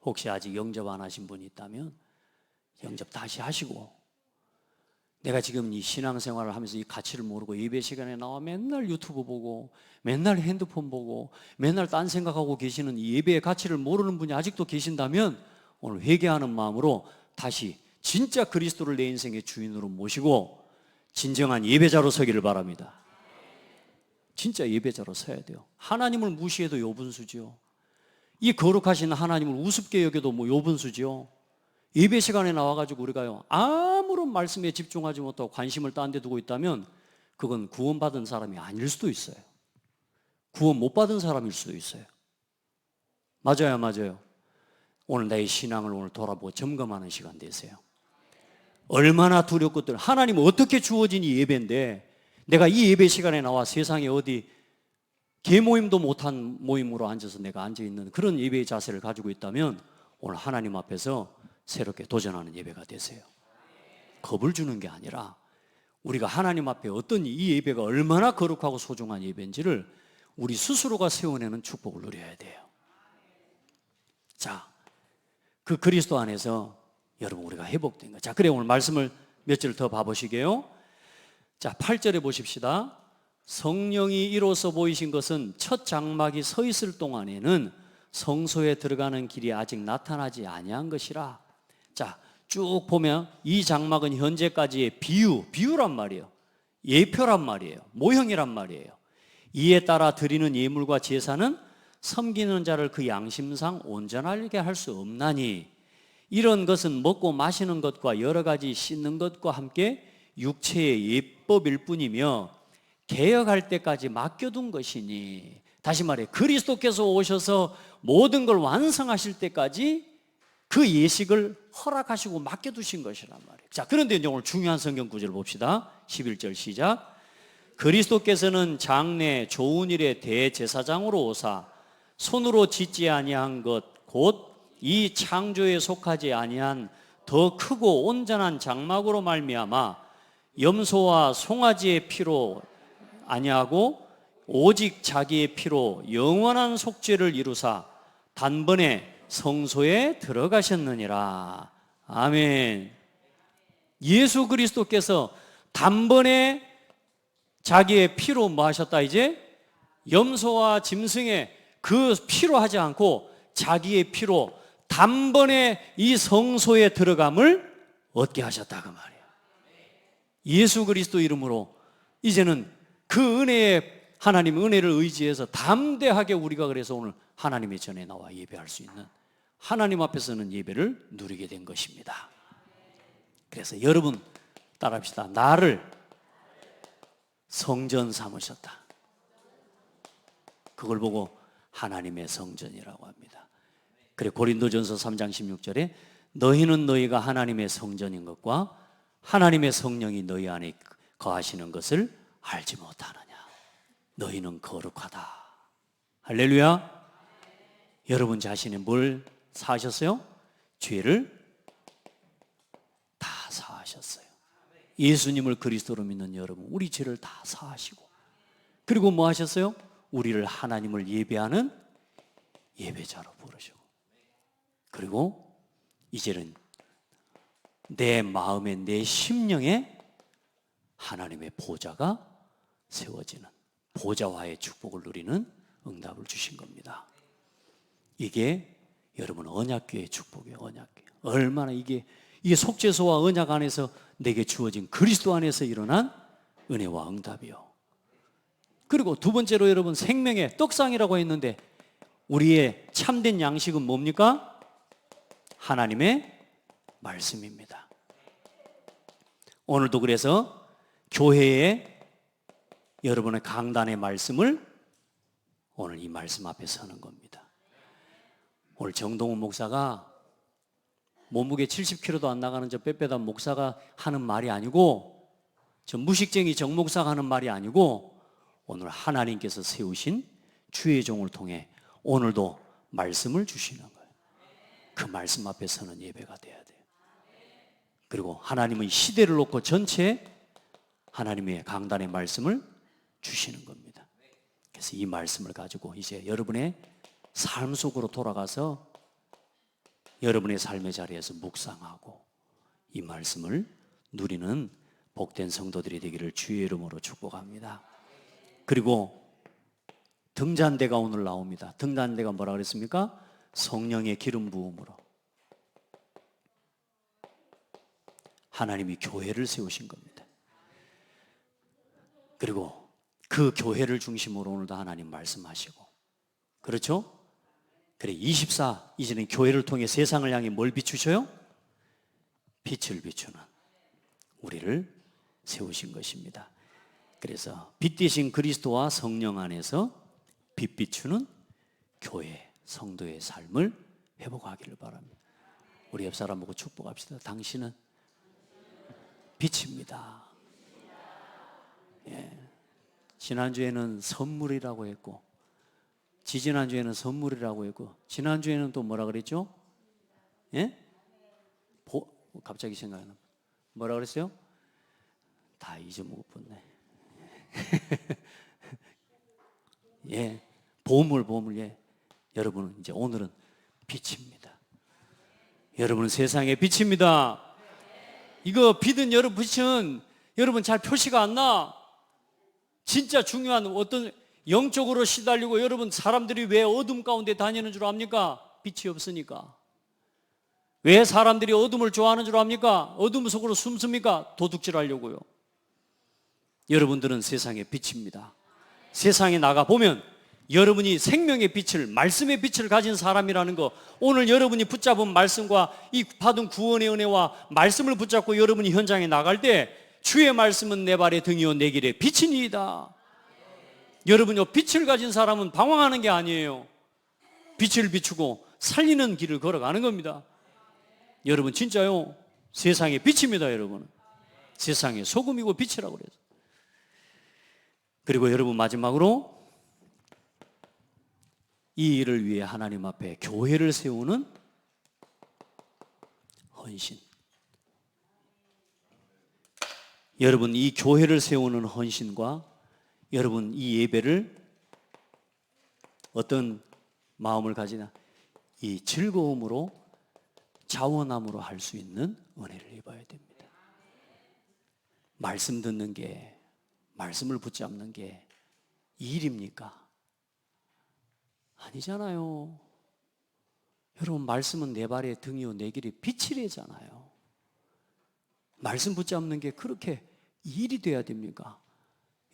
혹시 아직 영접 안 하신 분이 있다면 영접 다시 하시고, 내가 지금 이 신앙생활을 하면서 이 가치를 모르고 예배 시간에 나와 맨날 유튜브 보고 맨날 핸드폰 보고 맨날 딴 생각하고 계시는 이 예배의 가치를 모르는 분이 아직도 계신다면 오늘 회개하는 마음으로 다시 진짜 그리스도를 내 인생의 주인으로 모시고 진정한 예배자로 서기를 바랍니다. 진짜 예배자로 서야 돼요. 하나님을 무시해도 요분수지요. 이 거룩하신 하나님을 우습게 여겨도 뭐 요분수지요. 예배 시간에 나와가지고 우리가요 아무런 말씀에 집중하지 못하고 관심을 딴 데 두고 있다면 그건 구원받은 사람이 아닐 수도 있어요. 구원 못 받은 사람일 수도 있어요. 맞아요, 맞아요. 오늘 나의 신앙을 오늘 돌아보고 점검하는 시간 되세요. 얼마나 두렵고들 하나님 어떻게 주어진 이 예배인데 내가 이 예배 시간에 나와 세상에 어디 개모임도 못한 모임으로 앉아서 내가 앉아있는 그런 예배의 자세를 가지고 있다면 오늘 하나님 앞에서 새롭게 도전하는 예배가 되세요. 겁을 주는 게 아니라 우리가 하나님 앞에 어떤 이 예배가 얼마나 거룩하고 소중한 예배인지를 우리 스스로가 세워내는 축복을 누려야 돼요. 자, 그 그리스도 안에서 여러분 우리가 회복된 거. 자, 그래 오늘 말씀을 몇 절 더 봐보시게요. 자, 8절에 보십시다. 성령이 이로써 보이신 것은 첫 장막이 서 있을 동안에는 성소에 들어가는 길이 아직 나타나지 아니한 것이라. 자, 쭉 보면 이 장막은 현재까지의 비유란 말이에요. 예표란 말이에요. 모형이란 말이에요. 이에 따라 드리는 예물과 제사는 섬기는 자를 그 양심상 온전하게 할 수 없나니 이런 것은 먹고 마시는 것과 여러 가지 씻는 것과 함께 육체의 예법일 뿐이며 개혁할 때까지 맡겨둔 것이니, 다시 말해 그리스도께서 오셔서 모든 걸 완성하실 때까지 그 예식을 허락하시고 맡겨두신 것이란 말이에요. 자, 그런데 이제 오늘 중요한 성경 구절을 봅시다. 11절 시작. 그리스도께서는 장래 좋은 일의 대제사장으로 오사 손으로 짓지 아니한 것 곧 이 창조에 속하지 아니한 더 크고 온전한 장막으로 말미암아 염소와 송아지의 피로 아니하고 오직 자기의 피로 영원한 속죄를 이루사 단번에 성소에 들어가셨느니라. 아멘. 예수 그리스도께서 단번에 자기의 피로 뭐 하셨다? 이제 염소와 짐승의 그 피로 하지 않고 자기의 피로 단번에 이 성소에 들어감을 얻게 하셨다 그 말이에요. 예수 그리스도 이름으로 이제는 그 은혜의 하나님 은혜를 의지해서 담대하게 우리가 그래서 오늘 하나님의 전에 나와 예배할 수 있는 하나님 앞에서는 예배를 누리게 된 것입니다. 그래서 여러분 따라합시다. 나를 성전 삼으셨다. 그걸 보고 하나님의 성전이라고 합니다. 그래 고린도전서 3장 16절에 너희는 너희가 하나님의 성전인 것과 하나님의 성령이 너희 안에 거하시는 것을 알지 못하느냐. 너희는 거룩하다. 할렐루야. 여러분 자신이 뭘 사하셨어요? 죄를 다 사하셨어요. 예수님을 그리스도로 믿는 여러분, 우리 죄를 다 사하시고, 그리고 뭐 하셨어요? 우리를 하나님을 예배하는 예배자로 부르시고, 그리고 이제는 내 마음에 내 심령에 하나님의 보좌가 세워지는 보좌와의 축복을 누리는 응답을 주신 겁니다. 이게 여러분 언약궤의 축복이에요. 언약궤. 얼마나 이게 속죄소와 언약 안에서 내게 주어진 그리스도 안에서 일어난 은혜와 응답이요. 그리고 두 번째로 여러분 생명의 떡상이라고 했는데 우리의 참된 양식은 뭡니까? 하나님의 말씀입니다. 오늘도 그래서 교회에 여러분의 강단의 말씀을 오늘 이 말씀 앞에 서는 겁니다. 오늘 정동훈 목사가 몸무게 70kg도 안 나가는 저 빼빼단 목사가 하는 말이 아니고 저 무식쟁이 정 목사가 하는 말이 아니고 오늘 하나님께서 세우신 주의 종을 통해 오늘도 말씀을 주시는 거예요. 그 말씀 앞에서는 예배가 돼야 돼요. 그리고 하나님은 시대를 놓고 전체 하나님의 강단의 말씀을 주시는 겁니다. 그래서 이 말씀을 가지고 이제 여러분의 삶 속으로 돌아가서 여러분의 삶의 자리에서 묵상하고 이 말씀을 누리는 복된 성도들이 되기를 주의 이름으로 축복합니다. 그리고 등잔대가 오늘 나옵니다. 등잔대가 뭐라 그랬습니까? 성령의 기름 부음으로 하나님이 교회를 세우신 겁니다. 그리고 그 교회를 중심으로 오늘도 하나님 말씀하시고, 그렇죠? 그래 24 이제는 교회를 통해 세상을 향해 뭘 비추셔요? 빛을 비추는 우리를 세우신 것입니다. 그래서 빛 대신 그리스도와 성령 안에서 빛 비추는 교회 성도의 삶을 회복하기를 바랍니다. 우리 옆 사람 보고 축복합시다. 당신은 빛입니다. 예. 지난주에는 선물이라고 했고, 지지난주에는 선물이라고 했고, 지난주에는 또 뭐라 그랬죠? 예? 갑자기 생각이 나. 뭐라 그랬어요? 다 잊어먹었네. 예, 보물, 예. 여러분은 이제 오늘은 빛입니다. 여러분은 세상의 빛입니다. 이거 빛은 빛은 여러분 잘 표시가 안 나. 진짜 중요한 어떤 영적으로 시달리고 여러분 사람들이 왜 어둠 가운데 다니는 줄 압니까? 빛이 없으니까. 왜 사람들이 어둠을 좋아하는 줄 압니까? 어둠 속으로 숨습니까? 도둑질 하려고요. 여러분들은 세상의 빛입니다. 세상에 나가보면 여러분이 생명의 빛을, 말씀의 빛을 가진 사람이라는 거, 오늘 여러분이 붙잡은 말씀과 이 받은 구원의 은혜와 말씀을 붙잡고 여러분이 현장에 나갈 때 주의 말씀은 내 발의 등이요 내 길의 빛이니이다. 여러분요, 빛을 가진 사람은 방황하는 게 아니에요. 빛을 비추고 살리는 길을 걸어가는 겁니다. 여러분 진짜요, 세상의 빛입니다. 여러분은 세상의 소금이고 빛이라고 그래요. 그리고 여러분 마지막으로 이 일을 위해 하나님 앞에 교회를 세우는 헌신. 여러분 이 교회를 세우는 헌신과 여러분 이 예배를 어떤 마음을 가지나 이 즐거움으로 자원함으로 할 수 있는 은혜를 입어야 됩니다. 말씀 듣는 게, 말씀을 붙잡는 게 일입니까? 아니잖아요. 여러분 말씀은 내 발의 등이요 내 길의 빛이래잖아요. 말씀 붙잡는 게 그렇게 일이 돼야 됩니까?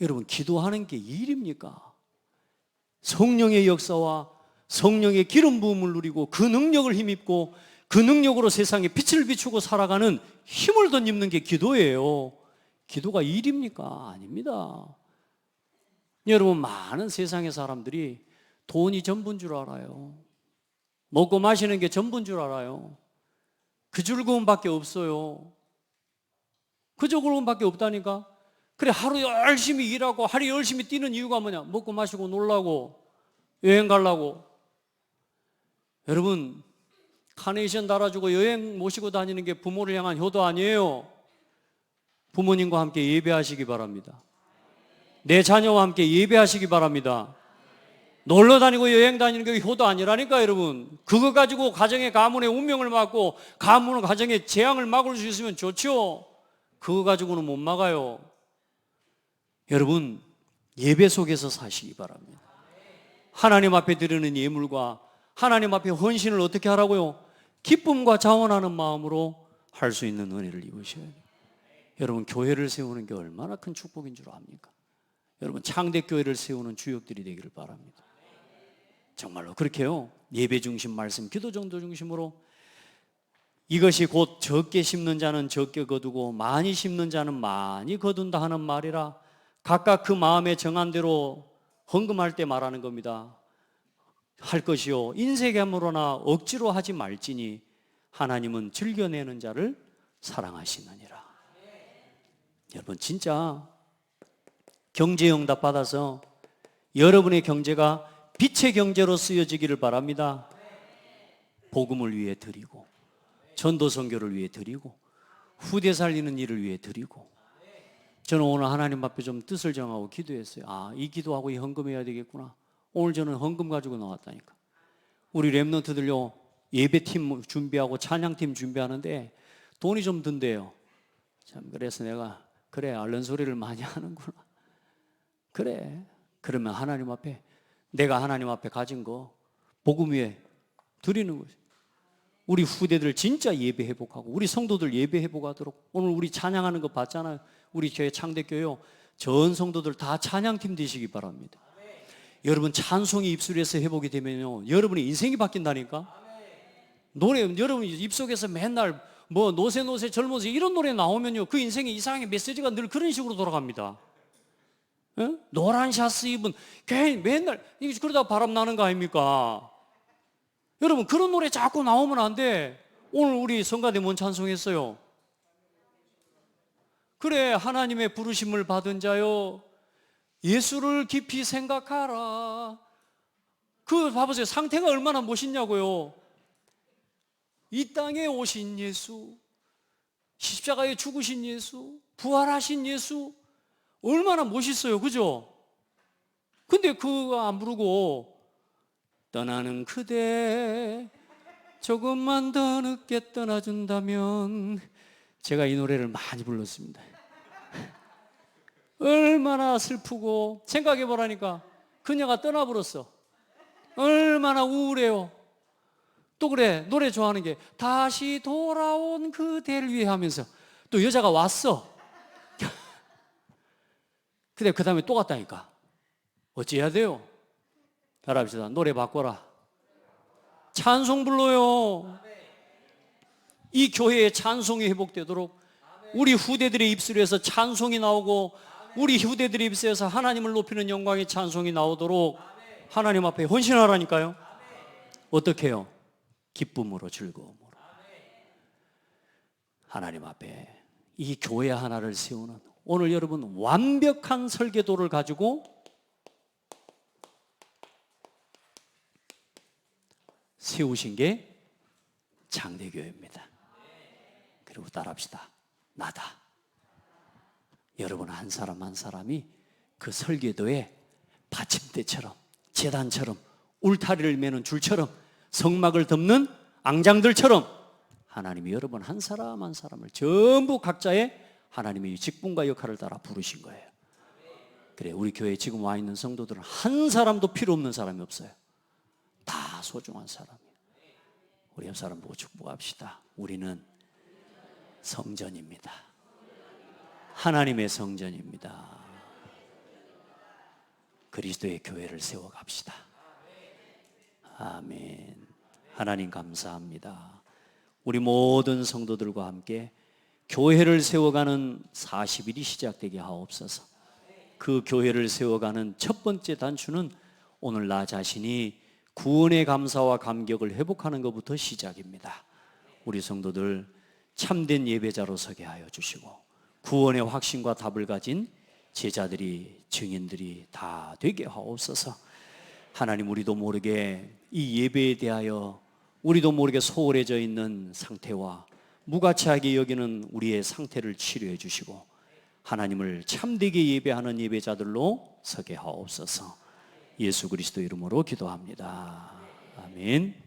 여러분 기도하는 게 일입니까? 성령의 역사와 성령의 기름 부음을 누리고 그 능력을 힘입고 그 능력으로 세상에 빛을 비추고 살아가는 힘을 덧입는 게 기도예요. 기도가 일입니까? 아닙니다. 여러분 많은 세상의 사람들이 돈이 전부인 줄 알아요. 먹고 마시는 게 전부인 줄 알아요. 그 즐거움밖에 없어요. 그 즐거움밖에 없다니까. 그래 하루 열심히 일하고 하루 열심히 뛰는 이유가 뭐냐? 먹고 마시고 놀라고 여행 가려고. 여러분 카네이션 달아주고 여행 모시고 다니는 게 부모를 향한 효도 아니에요. 부모님과 함께 예배하시기 바랍니다. 내 자녀와 함께 예배하시기 바랍니다. 놀러 다니고 여행 다니는 게 효도 아니라니까 여러분. 그거 가지고 가정의 가문의 운명을 막고 가문의 가정의 재앙을 막을 수 있으면 좋죠. 그거 가지고는 못 막아요. 여러분 예배 속에서 사시기 바랍니다. 하나님 앞에 드리는 예물과 하나님 앞에 헌신을 어떻게 하라고요? 기쁨과 자원하는 마음으로 할 수 있는 은혜를 입으셔야 돼요. 여러분 교회를 세우는 게 얼마나 큰 축복인 줄 압니까? 여러분 창대교회를 세우는 주역들이 되기를 바랍니다. 정말로 그렇게요. 예배 중심 말씀, 기도 정도 중심으로 이것이 곧 적게 심는 자는 적게 거두고 많이 심는 자는 많이 거둔다 하는 말이라 각각 그 마음에 정한 대로 헌금할 때 말하는 겁니다. 할 것이요 인색함으로나 억지로 하지 말지니 하나님은 즐겨내는 자를 사랑하시느니라. 여러분 진짜 경제응답 받아서 여러분의 경제가 빛의 경제로 쓰여지기를 바랍니다. 복음을 위해 드리고, 전도 선교를 위해 드리고, 후대 살리는 일을 위해 드리고. 저는 오늘 하나님 앞에 좀 뜻을 정하고 기도했어요. 아, 이 기도하고 이 헌금해야 되겠구나. 오늘 저는 헌금 가지고 나왔다니까. 우리 랩런트들요, 예배팀 준비하고 찬양팀 준비하는데 돈이 좀 든대요. 참, 그래서 내가 그래, 앓는 소리를 많이 하는구나. 그래, 그러면 하나님 앞에, 내가 하나님 앞에 가진 거 복음 위에 드리는 거지. 우리 후대들 진짜 예배 회복하고, 우리 성도들 예배 회복하도록. 오늘 우리 찬양하는 거 봤잖아요. 우리 교회 창대교회요, 전 성도들 다 찬양팀 되시기 바랍니다. 여러분 찬송이 입술에서 회복이 되면요, 여러분의 인생이 바뀐다니까. 노래, 여러분 입속에서 맨날 뭐 노세 젊어서 이런 노래 나오면요, 그 인생에 이상하게 메시지가 늘 그런 식으로 돌아갑니다. 에? 노란 샤스 입은 괜히 맨날 그러다 바람 나는 거 아닙니까? 여러분 그런 노래 자꾸 나오면 안 돼. 오늘 우리 성가대 뭔 찬송했어요? 그래, 하나님의 부르심을 받은 자요, 예수를 깊이 생각하라. 그 봐보세요, 상태가 얼마나 멋있냐고요. 이 땅에 오신 예수, 십자가에 죽으신 예수, 부활하신 예수, 얼마나 멋있어요, 그죠? 근데 그거 안 부르고 떠나는 그대 조금만 더 늦게 떠나준다면. 제가 이 노래를 많이 불렀습니다. 얼마나 슬프고, 생각해보라니까. 그녀가 떠나버렸어. 얼마나 우울해요. 또 그래, 노래 좋아하는 게 다시 돌아온 그대를 위해 하면서 또 여자가 왔어. 근데 그 다음에 또 갔다니까. 어찌해야 돼요? 따라합시다. 노래 바꿔라. 찬송 불러요. 이 교회의 찬송이 회복되도록, 우리 후대들의 입술에서 찬송이 나오고, 우리 후대들의 입술에서 하나님을 높이는 영광의 찬송이 나오도록 하나님 앞에 헌신하라니까요. 어떻게 해요? 기쁨으로, 즐거움으로. 하나님 앞에 이 교회 하나를 세우는, 오늘 여러분 완벽한 설계도를 가지고 세우신 게 장대교회입니다. 그리고 따라합시다. 나다. 여러분 한 사람 한 사람이 그 설계도에 받침대처럼, 제단처럼, 울타리를 매는 줄처럼, 성막을 덮는 앙장들처럼 하나님이 여러분 한 사람 한 사람을 전부 각자의 하나님의 직분과 역할을 따라 부르신 거예요. 그래, 우리 교회에 지금 와 있는 성도들은 한 사람도 필요 없는 사람이 없어요. 다 소중한 사람이에요. 우리 옆 사람 보고 축복합시다. 우리는 성전입니다. 하나님의 성전입니다. 그리스도의 교회를 세워갑시다. 아멘. 하나님 감사합니다. 우리 모든 성도들과 함께 교회를 세워가는 40일이 시작되게 하옵소서. 그 교회를 세워가는 첫 번째 단추는 오늘 나 자신이 구원의 감사와 감격을 회복하는 것부터 시작입니다. 우리 성도들 참된 예배자로 서게 하여 주시고, 구원의 확신과 답을 가진 제자들이, 증인들이 다 되게 하옵소서. 하나님, 우리도 모르게 이 예배에 대하여 우리도 모르게 소홀해져 있는 상태와 무가치하게 여기는 우리의 상태를 치료해 주시고, 하나님을 참되게 예배하는 예배자들로 서게 하옵소서. 예수 그리스도 이름으로 기도합니다. 아멘.